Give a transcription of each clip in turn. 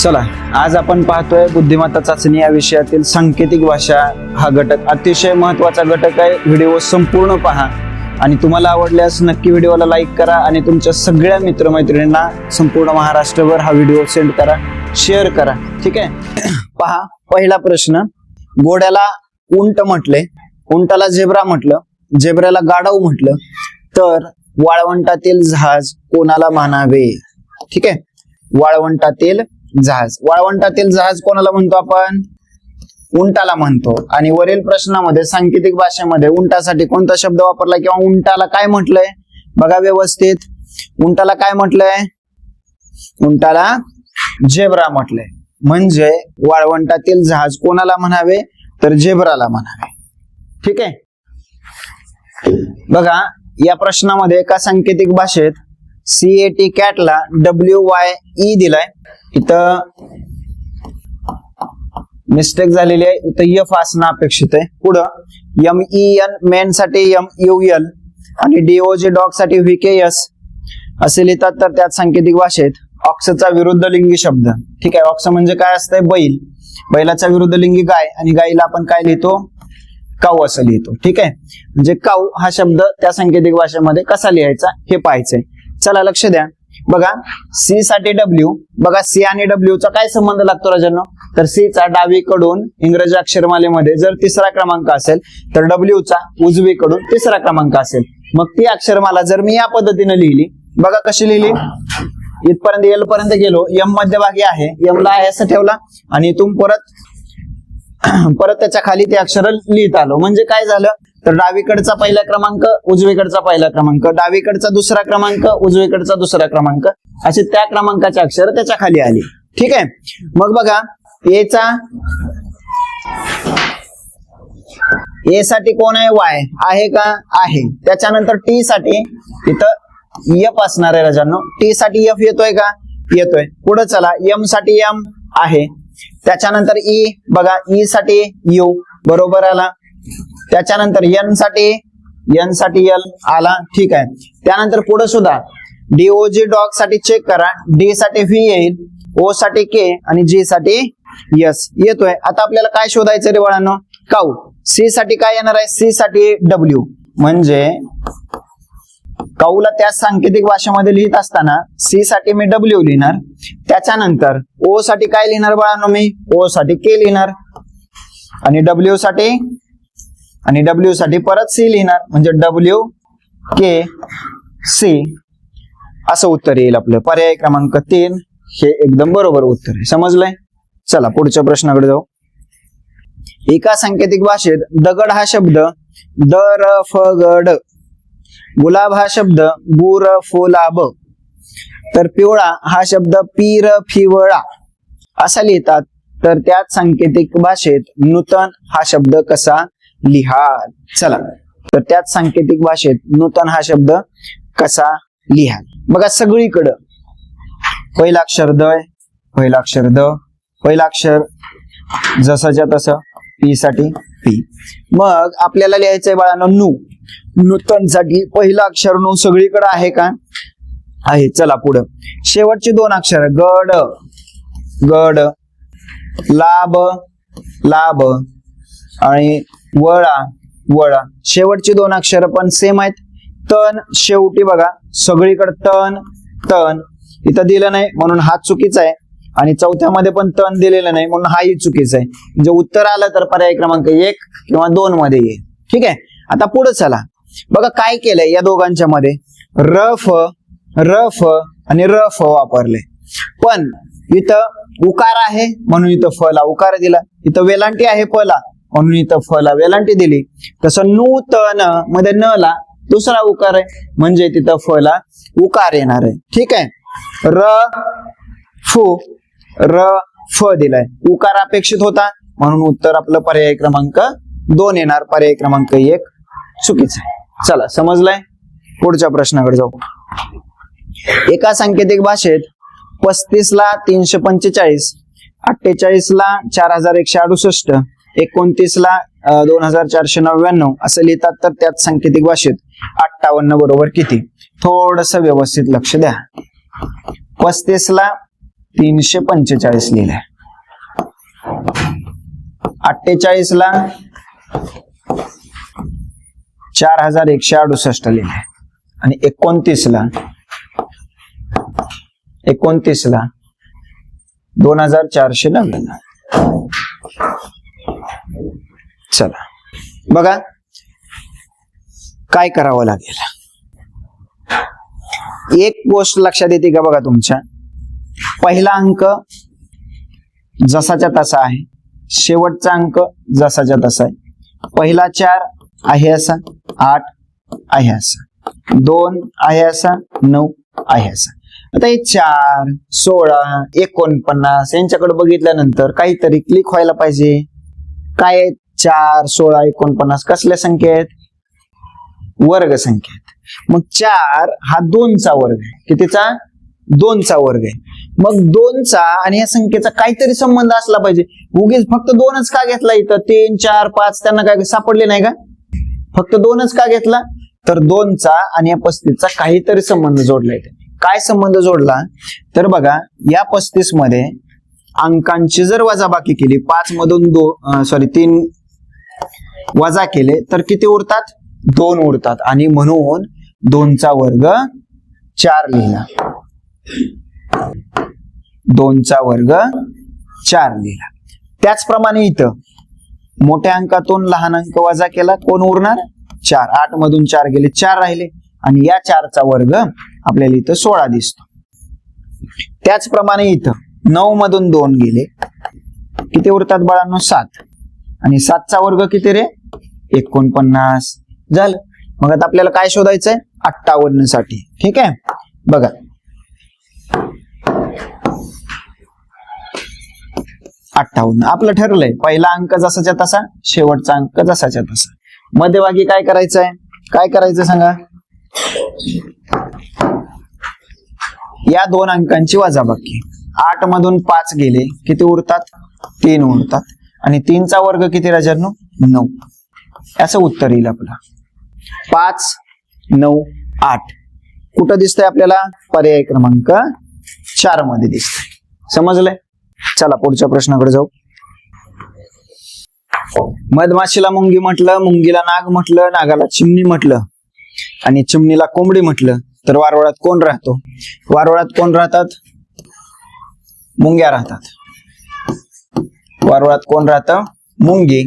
चला, आज आपण पाहतोय बुद्धिमत्ता चाचणी या विषयातील सांकेतिक भाषा हा घटक अतिशय महत्वाचा घटक आहे. व्हिडिओ संपूर्ण पहा आणि तुम्हाला आवडल्यास नक्की व्हिडिओला लाईक करा आणि तुमच्या सगळ्या मित्रमैत्रिणींना संपूर्ण महाराष्ट्रभर हा व्हिडिओ सेंड करा, शेअर करा. ठीक आहे. पहा, पहिला प्रश्न. घोड्याला उंट म्हटले, उंटाला झेब्रा म्हटलं, झेब्राला गाढव म्हटलं, तर वाळवंटातील जहाज कोणाला म्हणावे? ठीक आहे. वाळवंटातील जहाज, वाळवंटातील जहाज कोणाला म्हणतो आपण? उंटाला म्हणतो. आणि वरील प्रश्नामध्ये सांकेतिक भाषेमध्ये उंटासाठी कोणता शब्द वापरला किंवा उंटाला काय म्हटलंय बघा व्यवस्थित. उंटाला काय म्हटलंय? उंटाला झेब्रा म्हटलंय. म्हणजे वाळवंटातील जहाज कोणाला म्हणावे? तर झेब्राला म्हणावे. ठीक आहे. बघा, या प्रश्नामध्ये एका सांकेतिक भाषेत CAT कॅटला WYE दिलाय. इथं मिस्टेक झालेली आहे, इथं F असणं अपेक्षित आहे. पुढं MEN मेन साठी MUL आणि DOG डॉग साठी VKS असे लिहितात. तर त्यात सांकेतिक भाषेत ऑक्सचा विरुद्ध लिंगी शब्द. ठीक आहे. ऑक्स म्हणजे काय असतंय? बैल. बैलाचा विरुद्ध लिंगी गाय आणि गायीला आपण काय लिहितो? काऊ असं लिहितो. ठीक आहे. म्हणजे काऊ हा शब्द त्या सांकेतिक भाषेमध्ये कसा लिहायचा हे पाहायचंय. चला लक्ष द्या. बघा, C साठी W. बघा, C आणि W चा काय संबंध लागतो राजांनो? तर C चा डावीकडून इंग्रजी अक्षरमालेमध्ये जर तिसरा क्रमांक असेल तर W चा उजवीकडून तिसरा क्रमांक असेल. मग ती अक्षरमाला जर मी या पद्धतीने लिहिली, बघा कशी लिहिली. इथपर्यंत L पर्यंत गेलो, M मध्यभागी आहे, M ला आहे असं ठेवला आणि इथून परत त्याच्या खाली ते अक्षर लिहित आलो. म्हणजे काय झालं? तर डावीकडचा पहिला क्रमांक, उजवीकडचा पहिला क्रमांक, डावीकडचा दुसरा क्रमांक, उजवीकडचा दुसरा क्रमांक, असे त्या क्रमांकाचे अक्षर त्याच्या खाली आली. ठीक आहे. मग बघा, ए साठी कोण आहे? Y आहे का? आहे. त्याच्यानंतर T साठी इथं F असणार आहे राजांनो. T साठी F येतोय का? येतोय. पुढे चला, M साठी M आहे. त्याच्यानंतर E, बघा E साठी U बरोबर आला. त्याच्यानंतर N साठी L आला. ठीक आहे. त्यानंतर पुढे सुद्धा DOG डॉग साठी चेक करा. D साठी V येईल, O साठी K आणि G साठी S येतोय. आता आपल्याला काय शोधायचं रे बाळांनो? काऊ. C साठी काय येणार आहे? C साठी W. म्हणजे काऊला त्या सांकेतिक भाषेमध्ये लिहित असताना C साठी मी W लिहिणार. त्याच्यानंतर O साठी काय लिहिणार बाळांनो? मी O साठी K लिहिणार आणि W साठी परत C लिहिणार. म्हणजे W K C असं उत्तर येईल आपलं. पर्याय क्रमांक 3 हे एकदम बरोबर उत्तर आहे. समजलंय? चला पुढच्या प्रश्नाकडे जाऊ. एका सांकेतिक भाषेत दगड हा शब्द दरफगड, गुलाब हा शब्द गुरफुलाब, तर पिवळा हा शब्द पीरफिवळा असा लिहितात. तर त्यात सांकेतिक भाषेत नूतन हा शब्द कसा लिहा? चला, तर त्यात सांकेतिक भाषेत नूतन हा शब्द कसा लिहा? बघा, सगळीकडं पहिला अक्षर द, पहिला अक्षर द, पहिला अक्षर जसंच्या तसं, P साठी P. मग आपल्याला लिहायचंय बाळांनो नू. नूतन साठी पहिला अक्षर नू सगळीकडे आहे का? आहे. चला पुढं शेवटची दोन अक्षर गड गड, लाभ लाभ आणि वळा वळा, शेवटची दोन अक्षर पण सेम आहेत. तण शेवटी बघा सगळीकडे तण तण, इथं दिलं नाही म्हणून हा चुकीचा आहे आणि चौथ्यामध्ये पण तण दिलेलं नाही म्हणून हाही चुकीचा आहे. म्हणजे उत्तर आलं तर पर्याय क्रमांक 1 किंवा 2 मध्ये येईल. ठीक आहे. आता पुढे चला. बघा काय केलंय या दोघांच्या मध्ये, रफ रफ आणि रफ वापरले. पण इथं उकार आहे म्हणून इथं फला उकार दिला. इथं वेलांटी आहे पला म्हणून इथं फला वेलांटी दिली. तसं नूतन मध्ये न ला दुसरा उकार आहे म्हणजे तिथं फला उकार येणार आहे. ठीक आहे. र फ दिलाय, उकार अपेक्षित होता म्हणून उत्तर आपलं पर्याय क्रमांक 2 येणार. पर्याय क्रमांक 1 चुकीचं आहे. चला समजलंय? पुढच्या प्रश्नाकडे जाऊ. एका सांकेतिक भाषेत 35 ला 345, 48 ला 4168, 29 ला 2499 असं लिहितात. तर त्यात सांकेतिक भाषेत 58 बरोबर किती? थोडस व्यवस्थित लक्ष द्या. 35 ला 345 लिहिलंय. 48 ला 4168 लिहिलंय. आणि 29 ला 2490. चला बघा काय करावं लागेल. एक गोष्ट लक्षात येते का बघा, तुमच्या पहिला अंक जसाच्या तसा आहे, शेवटचा अंक जसाच्या तसा आहे. पहिला 4 आहे असा, 8 आहे असा, 2 आहे असा, 9 आहे असा. आता हे 4, 16, 49 यांच्याकडे बघितल्यानंतर काहीतरी क्लिक व्हायला पाहिजे. काय आहेत? 4, 16, 49 कसल्या संख्या आहेत? वर्ग संख्या आहेत. मग 4 हा 2चा वर्ग आहे. कितीचा? 2चा वर्ग आहे. मग 2चा आणि या संख्येचा काहीतरी संबंध असला पाहिजे. उगीच फक्त 2च का घेतला इथं? 3, 4, 5 त्यांना काय सापडले नाही का? फक्त 2च का घेतला? तर 2चा आणि या 35चा काहीतरी संबंध जोडला इथे. काय संबंध जोडला? तर बघा या 35 मध्ये अंकांची जर वजाबाकी केली, 5 मधून 3 वजा केले तर किती उरतात? 2 उरतात. आणि म्हणून 2चा वर्ग 4 लिहिला. 2चा वर्ग 4 लिहिला. त्याचप्रमाणे इथं मोठ्या अंकातून लहान अंक वजा केला, कोण उरणार? 4. 8 मधून 4 गेले, 4 राहिले. आणि या 4चा वर्ग आपल्याला इथं 16 दिसतो. त्याचप्रमाणे इथं 9 मधून 2 गेले, किती उरतात बाळांनो? 7. आणि 7चा वर्ग किती रे? 49 झालं. मग आता आपल्याला काय शोधायचंय? 58 साठी. ठीक आहे, बघा 58 आपलं ठरलंय. पहिला अंक जसाच्या तसा, शेवटचा अंक जसाच्या तसा. मध्यभागी काय करायचंय? काय करायचं सांगा? या 2 अंकांची वजाबाकी. 8 मधून 5 गेले, किती उरतात? 3 उरतात. आणि 3चा वर्ग किती राजांनो? 9. असं उत्तर येईल आपलं. 5, 9, 8 कुठं दिसतंय आपल्याला? पर्याय क्रमांक 4 मध्ये दिसतंय. समजलंय? चला पुढच्या प्रश्नाकडे जाऊ. मधमाशीला मुंगी म्हटलं, मुंगीला नाग म्हटलं, नागाला चिमणी म्हटलं आणि चिमणीला कोंबडी म्हटलं, तर वारुळात कोण राहतो? वारुळात कोण राहतात? मुंग्या राहतात. वारुळात कोण राहतं? मुंगी.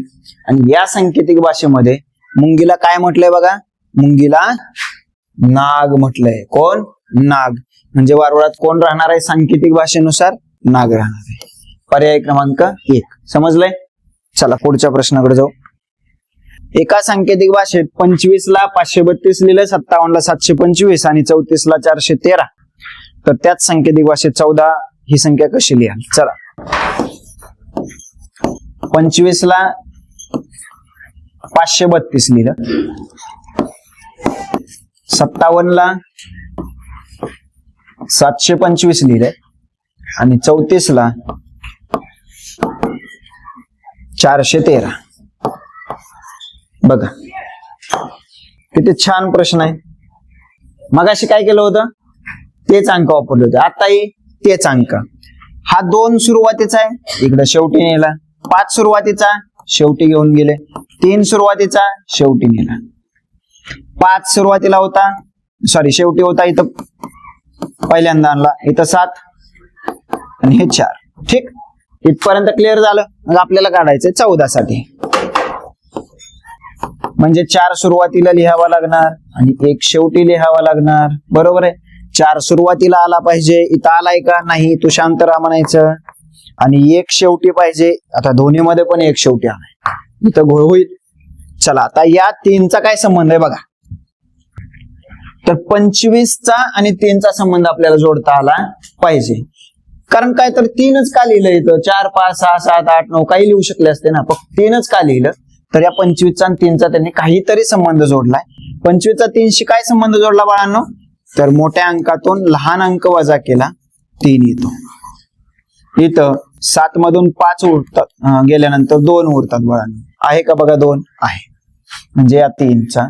आणि या सांकेतिक भाषेमध्ये मुंगीला काय म्हटलंय बघा? मुंगीला नाग म्हटलंय. कोण? नाग. म्हणजे वारुळात कोण राहणार आहे? सांकेतिक भाषेनुसार नाग राहणार आहे. पर्याय क्रमांक 1. समजलंय? चला पुढच्या प्रश्नाकडे जाऊ. एका सांकेतिक भाषेत 25 ला 532 लिहिलं, 57 ला 725 आणि 34 ला 413. तर त्याच सांकेतिक भाषेत 14 ही संख्या कशी लिहाल? चला 25 ला 532 लिहिलं, 57 ला 725 लिहिलंय आणि 34 ला 413. बघा किती छान प्रश्न आहे. मगाशी काय केलं होतं? तेच अंक वापरले होते. आताही तेच अंक. हा 2 सुरुवातीचा आहे, इकडे शेवटी नेला. 5 सुरुवातीचा, शेवटी घेऊन गेले. 3 सुरुवातीचा, शेवटी नेला. 5 सुरुवातीला होता, शेवटी होता इथं पहिल्यांदा आणला. इथं 7 आणि हे 4. ठीक, इथपर्यंत क्लिअर झालं. मग आपल्याला काढायचंय 14 साठी. म्हणजे 4 सुरुवातीला लिहावा लागणार आणि 1 शेवटी लिहावा लागणार. बरोबर आहे? 4 सुरुवातीला आला पाहिजे. इथं आलाय का? नाही. तू शांत राहा म्हणायचं. आणि 1 शेवटी पाहिजे. आता दोन्ही मध्ये पण 1 शेवटी आलाय, इथं घोळ होईल. चला आता या 3चा काय संबंध आहे बघा. तर 25चा आणि 3चा संबंध आपल्याला जोडता आला पाहिजे. कारण काय, तर 3च का लिहिलं इथं? 4, 5, 6, 7, 8, 9 काही लिहू शकले असते ना. फक्त 3च का लिहिलं? तर या 25चा आणि 3चा त्यांनी काहीतरी संबंध जोडलाय. 25चा 3शी काय संबंध जोडला बाळांनो? तर मोठ्या अंकातून लहान अंक वजा केला, 3 येतो. इथं 7 मधून 5 उरतात, गेल्यानंतर 2 उरतात बाळांनो. आहे का बघा? 2 आहे. म्हणजे या 3चा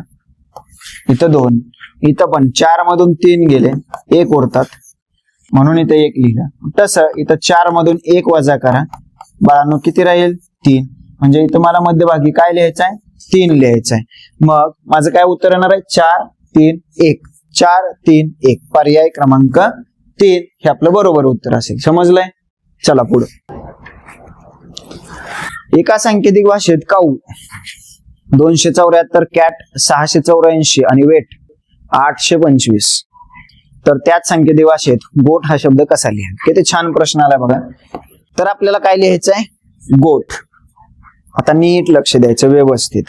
इथं 2, इथं पण 4 मधून 3 गेले, 1 उरतात. म्हणून इथं 1 लिहिलं. तसं इथं 4 मधून 1 वजा करा बाळांनो, किती राहील 3. म्हणजे इथं मला मध्यभागी काय लिहायचं आहे 3 लिहायचं आहे. मग माझं काय उत्तर येणार आहे 4 3 1. 4 3 1 पर्याय क्रमांक 3 हे आपलं बरोबर उत्तर असेल. समजलंय? चला पुढे. एका सांकेतिक भाषेत काऊ 274, कॅट 684 आणि वेट 825. तर त्याच सांकेतिक भाषेत गोट हा शब्द कसा लिहा? किती छान प्रश्न आला बघा. तर आपल्याला काय लिहायचं आहे गोट. आता नीट लक्ष द्यायचं व्यवस्थित.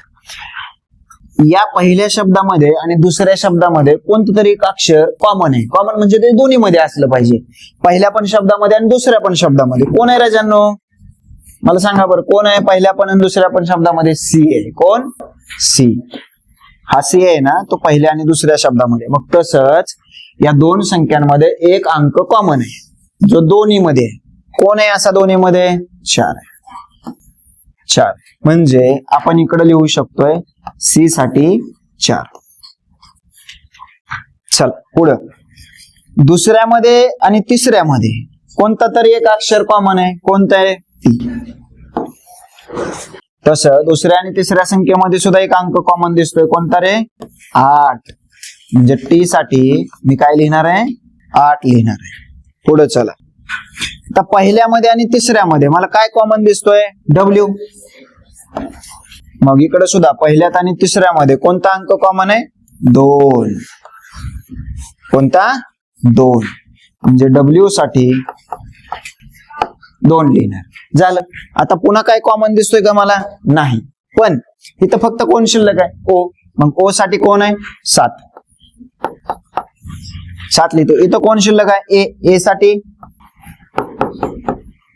या पहिल्या शब्दामध्ये आणि दुसऱ्या शब्दामध्ये कोणतं तरी एक अक्षर कॉमन आहे. कॉमन म्हणजे ते दोन्ही मध्ये असलं पाहिजे. पहिल्या पण शब्दामध्ये आणि दुसऱ्या पण शब्दामध्ये. कोण आहे राजांनो? मला सांगा बरं, कोण आहे पहिल्या पण आणि दुसऱ्या पण शब्दामध्ये? सी आहे. कोण? सी. हा सी आहे ना, तो पहिल्या आणि दुसऱ्या शब्दामध्ये. मग तसंच या दोन संख्यांमध्ये एक अंक कॉमन आहे जो दोन्ही मध्ये आहे. कोण आहे असा दोन्ही मध्ये? 4 आहे. 4 म्हणजे आपण इकडे लिहू शकतोय सी साठी 4. चल पुढं. दुसऱ्यामध्ये आणि तिसऱ्यामध्ये कोणता तरी एक अक्षर कॉमन आहे. कोणतं आहे? टी. तसं दुसऱ्या आणि तिसऱ्या संख्येमध्ये सुद्धा एक अंक कॉमन दिसतोय. कोणता रे? 8. म्हणजे टी साठी मी काय लिहिणार आहे? 8 लिहिणार आहे. पुढे चला. आता पहिल्यामध्ये आणि तिसऱ्यामध्ये मला काय कॉमन दिसतोय? डब्ल्यू. मग इकडे सुद्धा पहिल्यात आणि तिसऱ्यामध्ये कोणता अंक कॉमन आहे? 2. कोणता? 2. म्हणजे डब्ल्यू साठी 2 लिहिणार. झालं. आता पुन्हा काय कॉमन दिसतोय का मला? नाही. पण इथं फक्त कोण शिल्लक आहे? ओ. मग ओ साठी कोण आहे? 7. 7 लिहितो. इथं कोण शिल्लक आहे? ए. ए साठी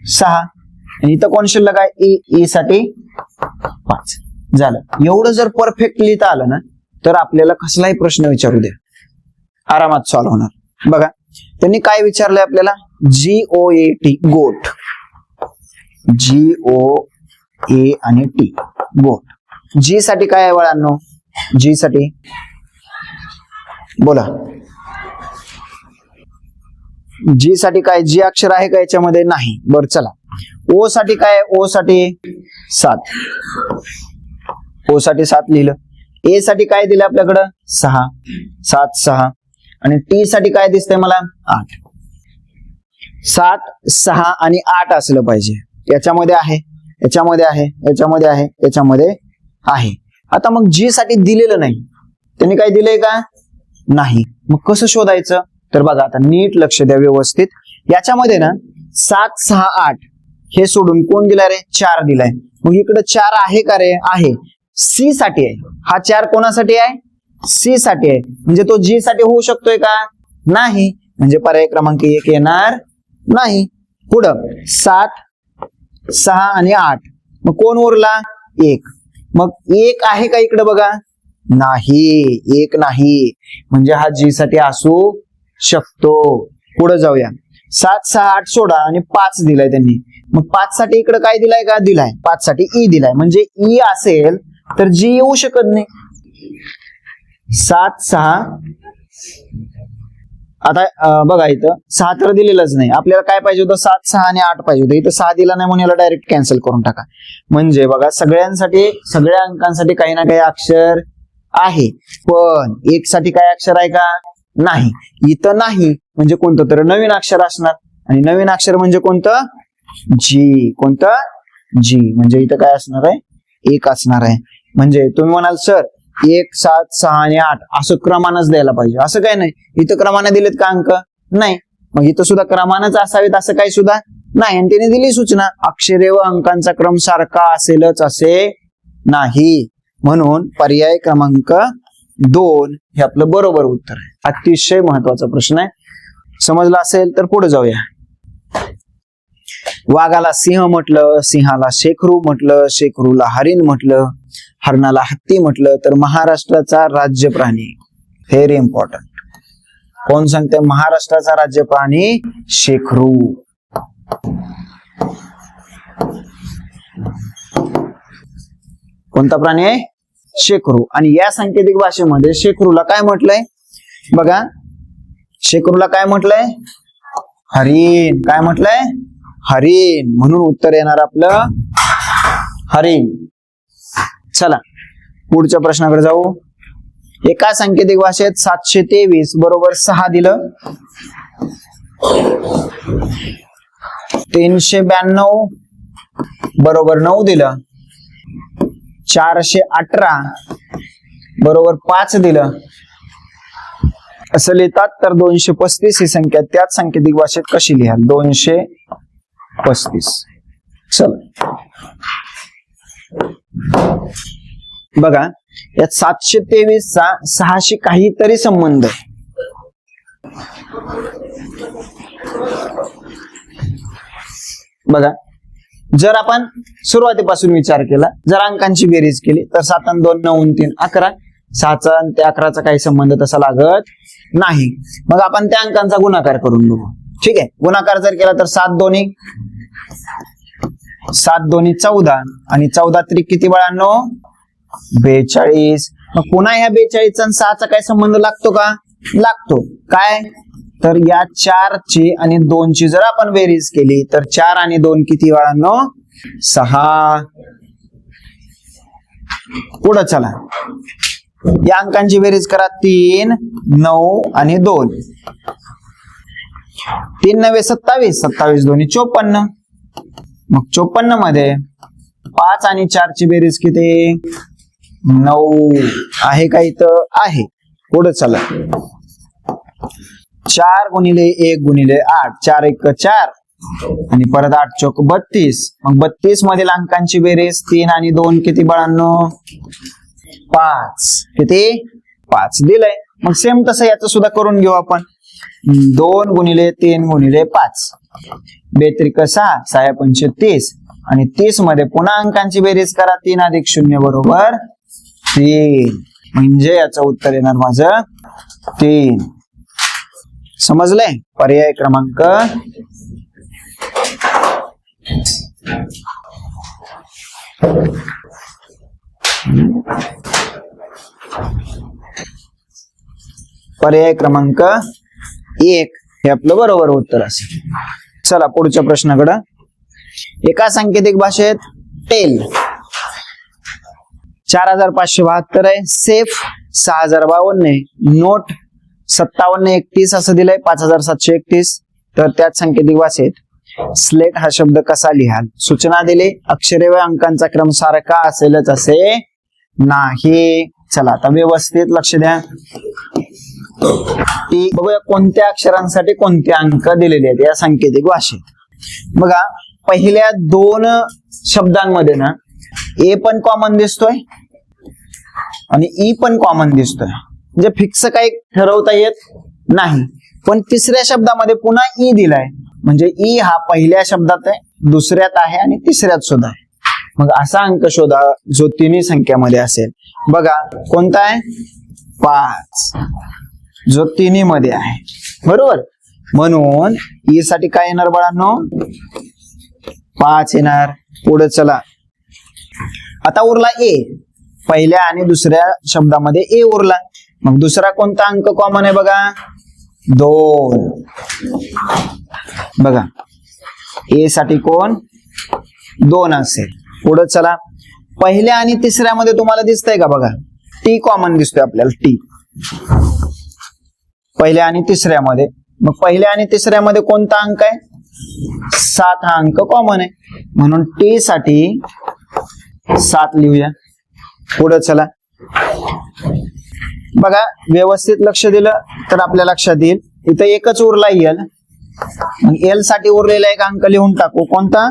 6. आणि इथं कोण शिल्लक आहे? ए. ए साठी 5. झालं. एवढं जर परफेक्ट लिहिता आलं ना तर आपल्याला कसलाही प्रश्न विचारू द्या आरामात सॉल्व्ह होणार. बघा त्यांनी काय विचारलंय आपल्याला? GOAT गोट. GOA आणि टी गोट. जी साठी काय आहे बाळांनो? जी साठी बोला. जी साठी काय? जी अक्षर आहे का याच्यामध्ये? नाही. बरं चला. ओ साठी काय? ओ साठी 7. ओ साठी 7 लिहिलं. ए साठी काय दिलं आपल्याकडं? 6. 7 6. आणि टी साठी काय दिसतंय मला? 8. 7 6 आणि 8 असलं पाहिजे. याच्यामध्ये आहे, याच्यामध्ये आहे, याच्यामध्ये आहे, याच्यामध्ये आहे. आता मग जी साठी दिलेलं नाही. त्यांनी काय दिलंय का? नाही. मग कसं शोधायचं? तर बघा आता नीट लक्ष द्या व्यवस्थित. याच्यामध्ये ना 7 6 8 हे सोडून कोण दिलाय रे? 4 दिलाय. मग इकडे 4 आहे का रे? आहे. सी साठी आहे. हा 4 कोणासाठी आहे? सी साठी आहे. म्हणजे तो जी साठी होऊ शकतोय का? नाही. म्हणजे पर्याय क्रमांक 1 येणार नाही. पुढं 7 6 आणि 8 मग कोण उरला? 1. मग 1 आहे का इकडे? बघा नाही. 1 नाही. म्हणजे हा जी साठी असू शकतो. पुढे जाऊया. 7 6 8 सोडा आणि 5 दिलाय त्यांनी. मग 5 साठी इकडे काय दिलाय का? दिलाय. 5 साठी ई दिलाय. म्हणजे ई असेल तर जी येऊ शकत नाही. 7 6 आता बघा इथं 6 तर दिलेलंच नाही. आपल्याला काय पाहिजे होतं? 7 6 आणि 8 पाहिजे होतं. इथं 6 दिला नाही म्हणून याला डायरेक्ट कॅन्सल करून टाका. म्हणजे बघा सगळ्यांसाठी सगळ्या अंकांसाठी काही ना काही अक्षर आहे. पण 1 साठी काय अक्षर आहे का? नाही. इथं नाही म्हणजे कोणतं तर नवीन अक्षर असणार. आणि नवीन अक्षर म्हणजे कोणतं? जी. कोणतं? जी. म्हणजे इथं काय असणार आहे? 1 असणार आहे. म्हणजे तुम्ही म्हणाल सर 1 7 6 आणि 8 असं क्रमानच द्यायला पाहिजे. असं काय नाही. इथं क्रमाने दिलेत का अंक? नाही. मग इथं सुद्धा क्रमानच असावेत असं काही सुद्धा नाही. आणि त्याने दिली सूचना अक्षरे व अंकांचा क्रम सारखा असेलच असे नाही. म्हणून पर्याय क्रमांक 2 हे आपलं बरोबर उत्तर आहे. अतिशय महत्वाचा प्रश्न आहे. समजला असेल तर पुढे जाऊया. वाघाला सिंह म्हटलं, सिंहाला शेखरू म्हटलं, शेखरूला हरिण म्हटलं, हरणाला हत्ती म्हटलं तर महाराष्ट्राचा राज्य प्राणी. Very important. कोण सांगते? महाराष्ट्राचा राज्य प्राणी शेखरू. कोणता प्राणी आहे? शेखरू. आणि या सांकेतिक भाषेमध्ये शेखरूला काय म्हटलंय? बघा शेखरूला काय म्हटलंय? हरिण. काय म्हटलंय? हरिण. म्हणून उत्तर येणार आपलं हरिण. चला पुढच्या प्रश्नाकडे जाऊ. एका सांकेतिक भाषेत 723 बरोबर 6 दिलं, 392 बरोबर 9 दिलं, 418 बरोबर 5 दिलं असं लिहितात. तर 235 ही संख्या त्याच सांकेतिक भाषेत कशी लिहाल? 235. चल बघा, यात 723 चा 6शी काहीतरी संबंध आहे. बघा, जर आपण सुरुवातीपासून विचार केला, जर अंकांची बेरीज केली तर 7 आणि 2 9 आणि 3 11. 6चा आणि ते 11चा काही संबंध तसा लागत नाही. मग आपण त्या अंकांचा गुणाकार करून बघू. ठीक आहे, गुणाकार जर केला तर 7 दोन्ही 14 आणि 14 त्रिक किती बाळांनो? 42. मग पुन्हा ह्या 42 आणि 6चा काय संबंध लागतो का? लागतो. काय? तर या 4 ची आणि 2 ची जर आपण बेरीज केली तर 4 आणि 2 किती बाळांनो? 6. पुढे चला, या अंकांची बेरीज करा. 3 9 आणि 2. 3 9 27, 27 दोन्ही 54. मग 54 मध्ये 5 आणि 4 ची बेरीज किती? 9 आहे का? इथं आहे. पुढे चला, 4 गुणिले 1 गुणिले 8, 4 1 4 आणि परत 8 चौक 32. मग 32 मधील अंकांची बेरीज 3 आणि 2 किती बाळांनो? 5. किती? 5 दिलंय. मग सेम तसं याचं सुद्धा करून घेऊ आपण. 2 गुणिले 3 गुणिले 5, 2 त्रिक 6, 6 पंचे 30 आणि 30 मध्ये पुन्हा अंकांची बेरीज करा. 3 अधिक 0 बरोबर 3. म्हणजे याचं उत्तर येणार माझं 3. समजलंय? पर्याय क्रमांक पर्याय क्रमांक 1 हे आपलं बरोबर उत्तर असेल. चला पुढच्या प्रश्नाकडे. एका सांकेतिक भाषेत टेल 4572 आहे, सेफ 6052 आहे, नोट 5731 असं दिलंय, 5731. तर त्याच सांकेतिक भाषेत स्लेट हा शब्द कसा लिहाल? सूचना दिली. अक्षरे व अंकांचा क्रम सारखा असेलच असे नाही. चला आता व्यवस्थित लक्ष द्या. बघूया कोणत्या अक्षरांसाठी कोणते अंक दिलेले आहेत या सांकेतिक भाषेत. बघा, पहिल्या 2 शब्दांमध्ये ना ए पण कॉमन दिसतोय आणि ई पण कॉमन दिसतोय. म्हणजे फिक्स काही ठरवता येत नाही. पण तिसऱ्या शब्दामध्ये पुन्हा ई दिलाय, म्हणजे ई हा पहिल्या शब्दात आहे, दुसऱ्यात आहे आणि तिसऱ्यात सुद्धा आहे. मग असा अंक शोधा जो तिन्ही संख्यामध्ये असेल. बघा कोणता आहे? 5, जो तिन्ही मध्ये आहे. बरोबर. म्हणून ई साठी काय येणार बाळांनो? 5 येणार. पुढे चला, आता उरला ए. पहिल्या आणि दुसऱ्या शब्दामध्ये ए उरला. मग दुसरा कोणता अंक कॉमन आहे? बघा 2. बघा ए साठी कोण? 2 असेल. पुढे चला, पहिल्या आणि तिसऱ्यामध्ये तुम्हाला दिसतंय का? बघा टी कॉमन दिसतोय आपल्याला. टी पहिल्या आणि तिसऱ्यामध्ये. मग पहिल्या आणि तिसऱ्यामध्ये कोणता अंक आहे? 7 हा अंक कॉमन आहे. म्हणून टी साठी 7 लिहूया. पुढे चला, बघा व्यवस्थित लक्ष दिलं तर आपल्या लक्षात येईल इथं एकच उरला एल. मग एल साठी उरलेला एक अंक लिहून टाकू. कोणता?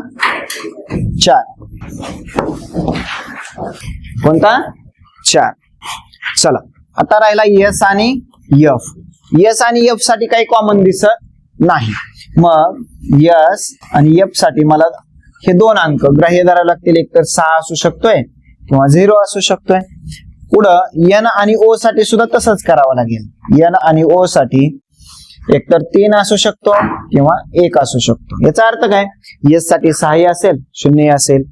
4. कोणता? 4. चला आता राहिला यस आणि यफ. यस आणि यफ साठी काही कॉमन दिसत नाही. मग यस आणि यफ साठी मला हे 2 अंक ग्राह्य धरावे लागतील. एक तर 6 असू शकतोय किंवा 0 असू शकतोय. पुढं एन आणि ओ साठी सुद्धा तसंच करावं लागेल. एन आणि ओ साठी एकतर 3 असू शकतो किंवा 1 असू शकतो. याचा अर्थ काय? एस साठी 6 असेल, 0 असेल,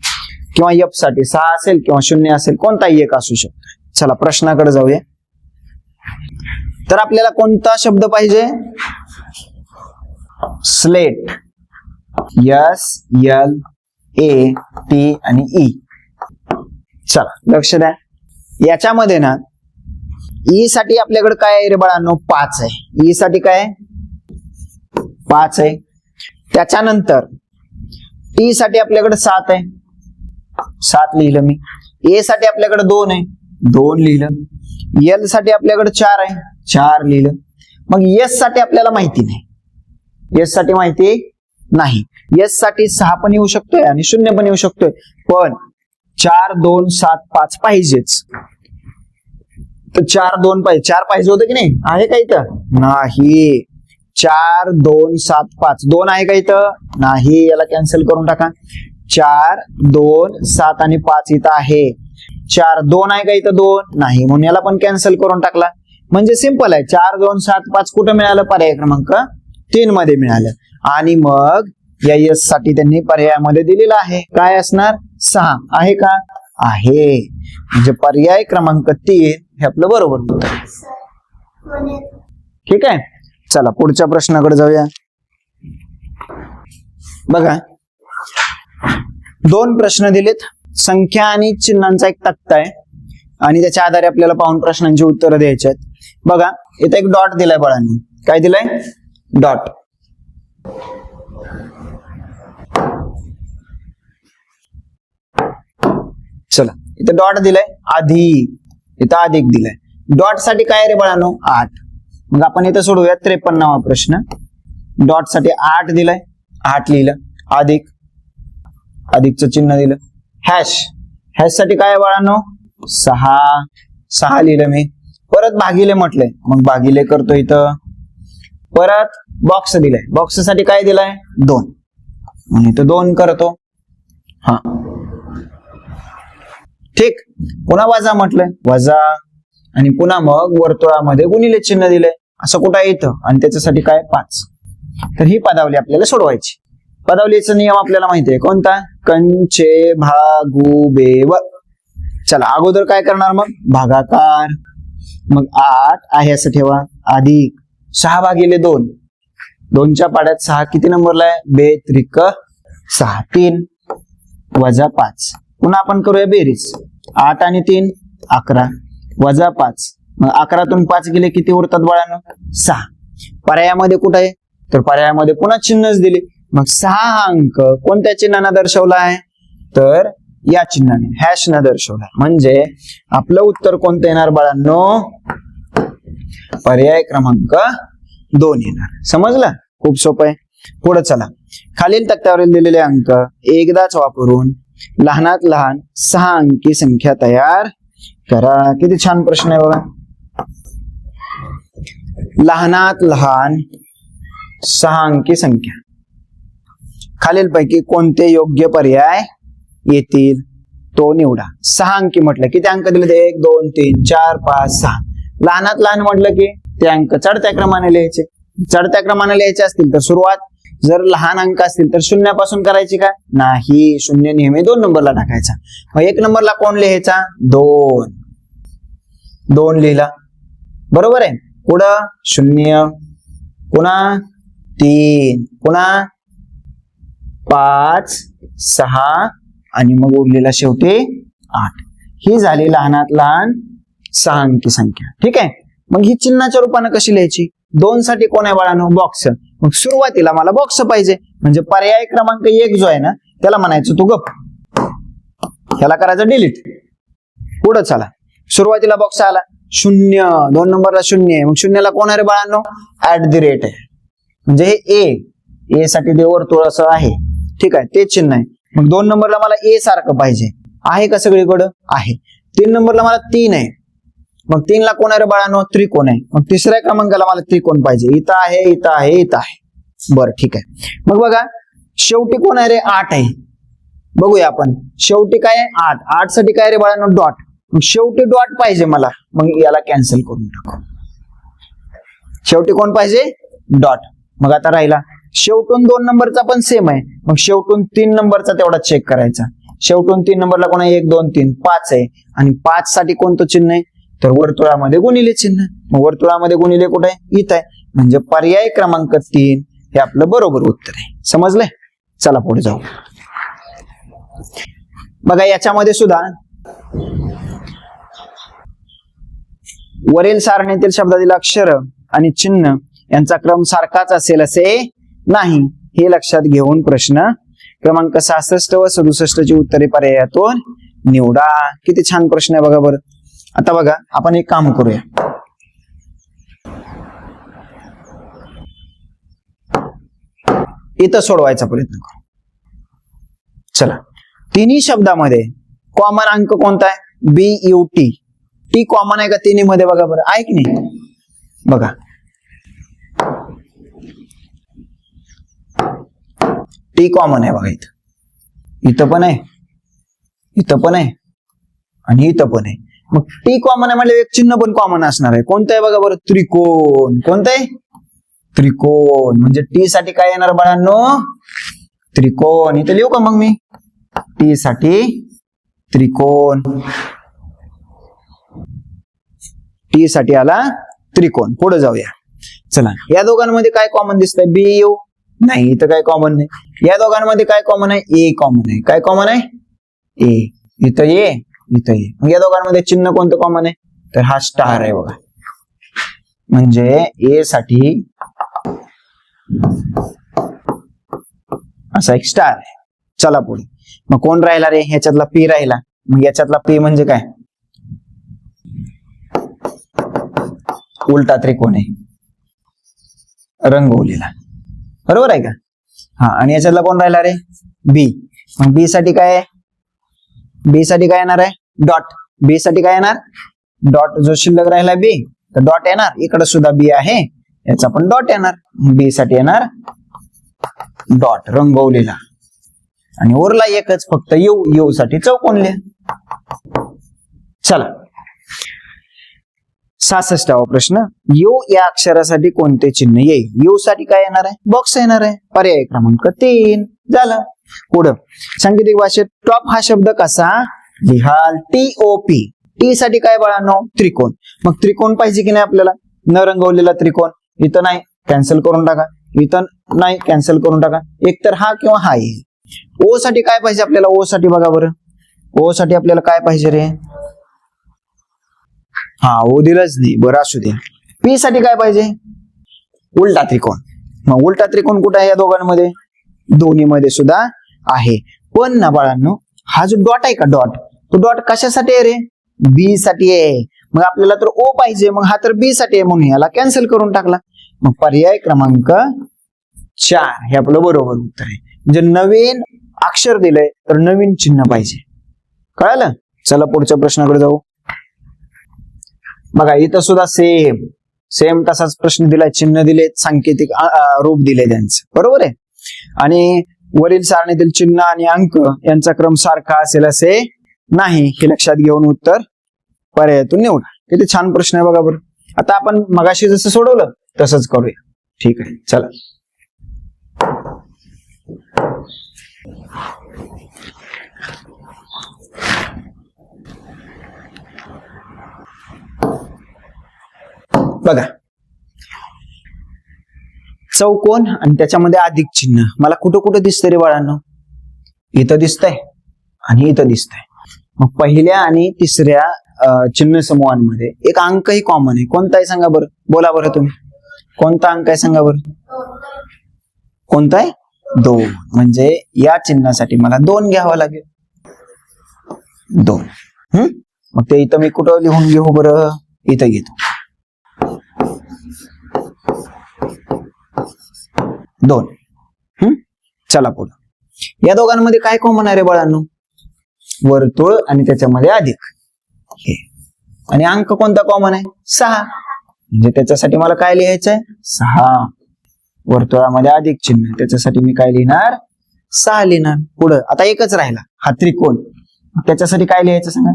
किंवा एफ साठी 6 असेल किंवा 0 असेल, कोणताही एक असू शकतो. चला प्रश्नाकडे जाऊया. तर आपल्याला कोणता शब्द पाहिजे? स्लेट, SLAT आणि E. चला लक्ष द्या, याच्यामध्ये ना E साठी आपल्याकडे काय आहे रे बाळांनो? 5 आहे. E साठी काय आहे? 5 आहे. त्याच्यानंतर T साठी आपल्याकडे 7 आहे, 7 लिहिलं मी. A साठी आपल्याकडे 2 आहे, 2 लिहिलं. L साठी आपल्याकडे 4 आहे, 4 लिहिलं. मग S साठी आपल्याला माहिती नाही, S साठी माहिती नाही. S साठी 6 पण येऊ शकतोय आणि 0 पण येऊ शकतोय, पण 4 2 7 5 पाहिजेच. तर 4 2 पाहिजे, 4 पाहिजे होतं की नाही? आहे का इथं? नाही. 4 2 7 5 2 आहे का इथं? नाही. याला कॅन्सल करून टाका. 4 2 7 आणि 5 इथं आहे. 4 2 आहे का इथं? 2 नाही, म्हणून याला पण कॅन्सल करून टाकला. म्हणजे सिंपल आहे. 4 2 7 5 कुठं मिळालं? पर्याय क्रमांक 3 मध्ये मिळालं. आणि मग या S साठी त्यांनी पर्यायामध्ये दिलेलं आहे. काय असणार? 6 आहे का? आहे. म्हणजे पर्याय क्रमांक 3 हे आपलं बरोबर होतं. ठीक आहे. चला पुढच्या प्रश्नाकडे जाऊया. बघा, 2 प्रश्न दिलेत. संख्या आणि चिन्हांचा एक तक्ता आहे आणि त्याच्या आधारे आपल्याला पाहून प्रश्नांची उत्तरं द्यायची आहेत. बघा, इथे एक डॉट दिलाय बाळांनी. काय दिलाय? डॉट. चला, इथे डॉट दिलाय, अधिक, इथं अधिक दिलाय. डॉट साठी काय रे बाळांनो? 8. मग आपण इथं सोडूया 53वा प्रश्न. डॉट साठी 8 दिलाय, 8 लिहिलं. अधिक, अधिकचं चिन्ह दिलं. हॅश, हॅश साठी काय आहे बाळांनो? 6 लिहिलं मी. परत भागिले म्हटलंय, मग भागिले करतो इथं. परत बॉक्स दिलाय, बॉक्स साठी काय दिलाय? 2, म्हणून इथं 2 करतो. हा ठीक. पुन्हा वजा म्हटलंय, वजा, आणि पुन्हा मग वर्तुळामध्ये गुणिले चिन्ह दिलंय. असं कुठं येतं? आणि त्याच्यासाठी काय? 5. तर ही पदावली आपल्याला सोडवायची. पदावलीचा नियम आपल्याला माहिती आहे कोणता? कंचे भागू बेव. चला, अगोदर काय करणार? मग भागाकार. मग 8 आहे असं ठेवा, अधिक 6 भागिले 2, 2च्या पाड्यात 6 किती नंबरला आहे? 2 त्रिक 6, 3 वजा 5. पुन्हा आपण करूया बेरीज. 8 आणि 3 11 वजा 5. मग 11तून 5 गेले, किती उरतात बाळांनो? 6. पर्यायामध्ये कुठं आहे? तर पर्यायामध्ये पुन्हा चिन्हच दिले. मग 6 हा अंक कोणत्या चिन्हाने दर्शवला आहे? तर या चिन्हाने, हॅश न दर्शवला. म्हणजे आपलं उत्तर कोणतं येणार बाळांनो? पर्याय क्रमांक 2 येणार. समजलं? खूप सोपं आहे. पुढे चला. खालील तक्त्यावरील दिलेले अंक एकदाच वापरून लहानात लहान 6 अंकी संख्या तयार करा. किती छान प्रश्न आहे बघा. लहानात लहान 6 अंकी संख्या, खालीलपैकी कोणते योग्य पर्याय येतील तो निवडा. 6 अंकी म्हटलं किती अंक दिले? 1 2 3 4 5 6. लहानात लहान म्हटलं की ते अंक चढत्या क्रमाने लिहायचे. चढत्या क्रमाने लिहायचे असतील तर सुरुवात जर लहान अंक असतील तर 0 पासून करायची का? नाही. 0 नेहमी 2 नंबरला टाकायचा. मग 1 नंबरला कोण लिहायचा? 2 लिहिला, बरोबर आहे. पुढं 0, पुन्हा 3, पुन्हा 5 6 आणि मग उरलेला शेवटी 8. ही झाली लहानात लहान 6 अंकी संख्या. ठीक आहे. मग ही चिन्हाच्या रूपाने कशी लिहायची? 2 साठी कोण आहे बाळांनो? बॉक्स. मग सुरुवातीला मला बॉक्स पाहिजे, म्हणजे पर्याय क्रमांक 1 जो आहे ना त्याला म्हणायचं तू गप, त्याला करायचं डिलीट. पुढे चला. सुरुवातीला बॉक्स आला 0, 2 नंबरला 0 आहे. मग 0ला कोण आहे रे बाळांनो? @ आहे. म्हणजे हे ए साठी देवर्तुळ असं आहे. ठीक आहे, ते चिन्ह आहे. मग 2 नंबरला मला ए सारखं पाहिजे, आहे का सगळीकडं? आहे. 3 नंबरला मला 3 आहे. मग 3 ला कोण आहे रे बाळांनो? त्रिकोण आहे. मग तिसऱ्या क्रमांकाला मला त्रिकोण पाहिजे. इथं आहे, इथं आहे, इथं आहे. बरं ठीक आहे. मग बघा शेवटी कोण आहे रे? 8 आहे. बघूया आपण शेवटी काय आहे? 8. 8 साठी काय रे बाळांनो? डॉट. मग शेवटी डॉट पाहिजे मला, मग याला कॅन्सल करून टाकू. शेवटी कोण पाहिजे? डॉट. मग आता राहिला शेवटून 2 नंबरचा पण सेम आहे. मग शेवटून 3 नंबरचा तेवढा चेक करायचा. शेवटून 3 नंबरला कोण आहे? 1 2 3 5 आहे. आणि 5 साठी कोणतं चिन्ह आहे? तर वर्तुळामध्ये गुणिले चिन्ह. मग वर्तुळामध्ये गुणिले कुठे आहे? इथं आहे. म्हणजे पर्याय क्रमांक 3 हे आपलं बरोबर उत्तर आहे. समजलंय? चला पुढे जाऊ. बघा याच्यामध्ये सुद्धा वरील सारणीतील शब्दातील अक्षर आणि चिन्ह यांचा क्रम सारखाच असेल असे नाही, हे लक्षात घेऊन प्रश्न क्रमांक 66 व 67 ची उत्तरे पर्यायातून निवडा. किती छान प्रश्न आहे बघा बरं. आता बघा आपण एक काम करूया. इथं सोडवायचा प्रयत्न करू. चला, तिन्ही शब्दामध्ये कॉमन अंक कोणता आहे? BUT. टी कॉमन आहे का तिन्ही मध्ये? बघा बरं, आहे की नाही? बघा टी कॉमन आहे बघा. इथं पण आहे, इथं पण आहे आणि इथं पण आहे. मग टी कॉमन आहे म्हणजे एक चिन्ह पण कॉमन असणार आहे. कोणतं आहे बघा बरं? त्रिकोण. कोणतं आहे? त्रिकोण. म्हणजे टी साठी काय येणार बाळांनो? त्रिकोण. इथं लिहू का मग मी? टी साठी त्रिकोण. टी साठी आला त्रिकोण. पुढे जाऊया. चला, या दोघांमध्ये काय कॉमन दिसतंय? BU. नाही, इथं काय कॉमन नाही. या दोघांमध्ये काय कॉमन आहे? ए कॉमन आहे. काय कॉमन आहे? ए. इथं ए, इथं ए. मग या दोघांमध्ये चिन्ह कोणतं कॉमन आहे? तर हा स्टार आहे बघा. म्हणजे ए साठी असा एक स्टार आहे. चला पुढे. मग कोण राहिला रे? ह्याच्यातला पी राहिला. मग याच्यातला पी म्हणजे काय? उलटा त्रिकोण आहे, रंगवलेला. बरोबर आहे का? हा. आणि याच्यातला कोण राहिला रे? बी. मग बी साठी काय आहे? बी साठी काय येणार आहे? डॉट. बी साठी काय येणार? डॉट. जो शिल्लक राहिला बी, तर डॉट येणार. इकडे सुद्धा बी आहे, याचा पण डॉट येणार. बी साठी येणार डॉट, रंगवलेला. आणि उरला एकच फक्त यू. यू साठी चौकोन लिहा. चला, 66वा प्रश्न. यू या अक्षरासाठी कोणते चिन्ह येईल? यू साठी काय येणार आहे? बॉक्स येणार आहे. पर्याय क्रमांक 3 झालं. पुढं सांकेतिक भाषेत टॉप हा शब्द कसा लिहाल? TOP. टी साठी काय बाळांनो? त्रिकोण. मग त्रिकोण पाहिजे की नाही आपल्याला? न रंगवलेला त्रिकोण. इथं नाही, कॅन्सल करून टाका. इथं नाही, कॅन्सल करून टाका. एक तर हा किंवा हा येईल. ओ साठी काय पाहिजे आपल्याला? ओ साठी बघा बरं. ओ साठी आपल्याला काय पाहिजे रे? हा, ओ दिलंच नाही. बरं, असू दे. पी साठी काय पाहिजे? उलटा त्रिकोण. मग उलटा त्रिकोण कुठे आहे या दोघांमध्ये? दोन्ही मध्ये सुद्धा आहे. पण ना बाळांनो, हा जो डॉट आहे का, डॉट, तो डॉट कशासाठी आहे रे? बी साठी आहे. मग आपल्याला तर ओ पाहिजे, मग हा तर बी साठी आहे, म्हणून याला कॅन्सल करून टाकला. मग पर्याय क्रमांक 4 हे आपलं बरोबर उत्तर आहे. म्हणजे नवीन अक्षर दिलंय तर नवीन चिन्ह पाहिजे. कळालं? चला पुढच्या प्रश्नाकडे जाऊ. बघा इथं सुद्धा सेम तसाच प्रश्न दिलाय. चिन्ह दिलेत, सांकेतिक रूप दिले त्यांचं. बरोबर आहे. आणि वरील सारणीतील चिन्ह आणि अंक यांचा क्रम सारखा असेल असे नाही, हे लक्षात घेऊन उत्तर पर्यायातून निवडा. किती छान प्रश्न आहे बघा बरं. आता आपण मगाशी जसं सोडवलं तसंच करूया. ठीक आहे, चला. बघा, चौकोन आणि त्याच्यामध्ये अधिक चिन्ह मला कुठं कुठं दिसतंय रे बाळांनो? इथं दिसतंय आणि इथं दिसतंय. मग पहिल्या आणि तिसऱ्या चिन्ह समूहांमध्ये एक अंकही कॉमन आहे. कोणता आहे सांगा बरं? बोला बरं तुम्ही. कोणता अंक आहे सांगा बरं? कोणता आहे? 2. म्हणजे या चिन्हासाठी मला 2 घ्यावा लागेल. 2. मग ते इथं मी कुठं लिहून घेऊ बरं? इथं घेतो. 2. चला पुढे. या दोघांमध्ये काय कॉमन आहे रे बाळांनो? वर्तुळ आणि त्याच्यामध्ये अधिक हे. आणि अंक कोणता कॉमन आहे? 6. म्हणजे त्याच्यासाठी मला काय लिहायचंय? 6. वर्तुळामध्ये अधिक चिन्ह, त्याच्यासाठी मी काय लिहिणार? 6 लिहिणार. पुढं आता एकच राहिला, हा त्रिकोण. त्याच्यासाठी काय लिहायचं सांगा?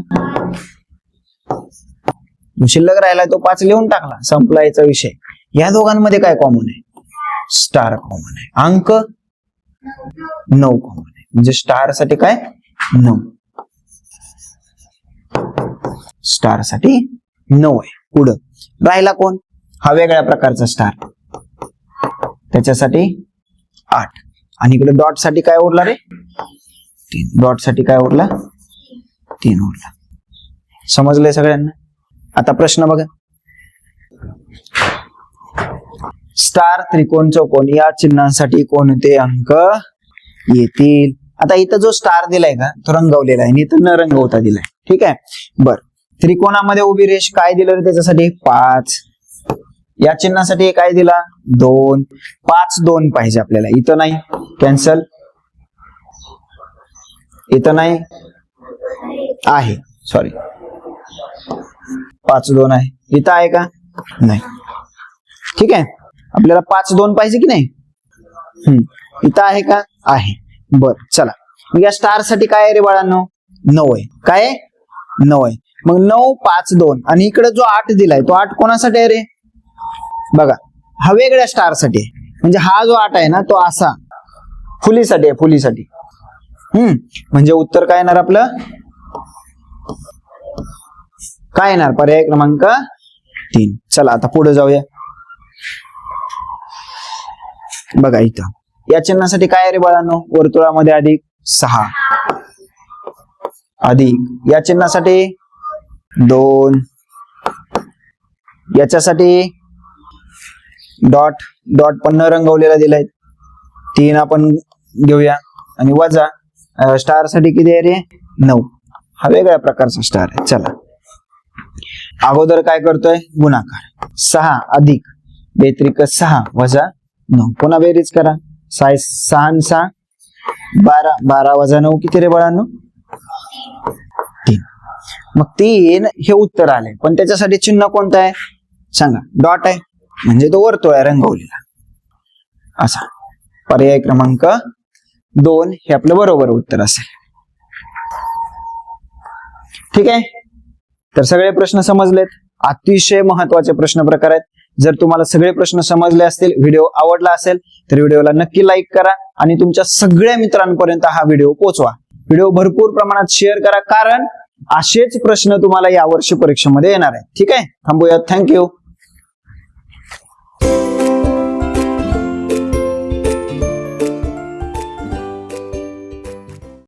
शिल्लक राहिला तो 5 लिहून टाकला, संपला याचा विषय. या दोघांमध्ये काय कॉमन आहे? स्टार कॉमन आहे. अंक 9 कॉमन आहे. म्हणजे स्टार साठी काय? 9. स्टार साठी 9 आहे. पुढं राहिला कोण? हा वेगळ्या प्रकारचा स्टार. त्याच्यासाठी 8 आणि इकडे डॉट साठी काय उरला रे 3 डॉट साठी काय उरला 3 उरला समजलंय सगळ्यांना आता प्रश्न बघा स्टार त्रिकोण चौकोन या चिन्हांसाठी कोणते अंक येतील आता इथं जो स्टार दिलाय का तो रंगवलेला आहे आणि इथं न रंगवता दिलाय ठीक आहे बर त्रिकोणामध्ये उभी रेष काय दिलं रे त्याच्यासाठी 5 या चिन्हासाठी काय दिला 2 5 2 पाहिजे आपल्याला इथं नाही कॅन्सल इथं नाही आहे सॉरी 5 2 आहे इथं आहे का नाही ठीक आहे आपल्याला 5 2 पाहिजे की नाही इथं आहे का आहे बर चला मग या स्टार साठी काय आहे रे बाळांनो 9 आहे काय 9 आहे मग 9 5 2 आणि इकडे जो 8 दिलाय तो 8 कोणासाठी आहे रे बघा हा वेगळ्या स्टार साठी आहे म्हणजे हा जो 8 आहे ना तो असा फुलीसाठी आहे फुलीसाठी म्हणजे उत्तर काय येणार आपलं काय येणार पर्याय क्रमांक 3 चला आता पुढे जाऊया बघा इथं या चिन्हासाठी काय रे बाळांनो वर्तुळामध्ये अधिक 6 अधिक या चिन्हासाठी 2 याच्यासाठी डॉट डॉट पण न रंगवलेला दिलाय 3 आपण घेऊया आणि वजा स्टार साठी किती आहे रे 9 हा वेगळ्या प्रकारचा स्टार आहे चला अगोदर काय करतोय गुणाकार 6 अधिक बेत्रिक 6 वजा 9 पुन्हा बेरीज करा 6 6 12 12 वजा 9 किती रे बाळांनो 3 मग 3 हे उत्तर आले पण त्याच्यासाठी चिन्ह कोणतं आहे सांगा डॉट आहे म्हणजे तो वर्तुळ आहे रंगवलेला असा पर्याय क्रमांक 2 हे आपलं बरोबर उत्तर असेल ठीक आहे तर सगळे प्रश्न समजलेत अतिशय महत्वाचे प्रश्न प्रकार आहेत जर तुम्हाला सगळे प्रश्न समजले असतील व्हिडिओ आवडला असेल तर व्हिडिओला नक्की लाईक करा आणि तुमच्या सगळ्या मित्रांपर्यंत हा व्हिडिओ पोहोचवा व्हिडिओ भरपूर प्रमाणात शेअर करा कारण असेच प्रश्न तुम्हाला यावर्षी परीक्षेमध्ये येणार आहेत ठीक आहे थांबूया थँक्यू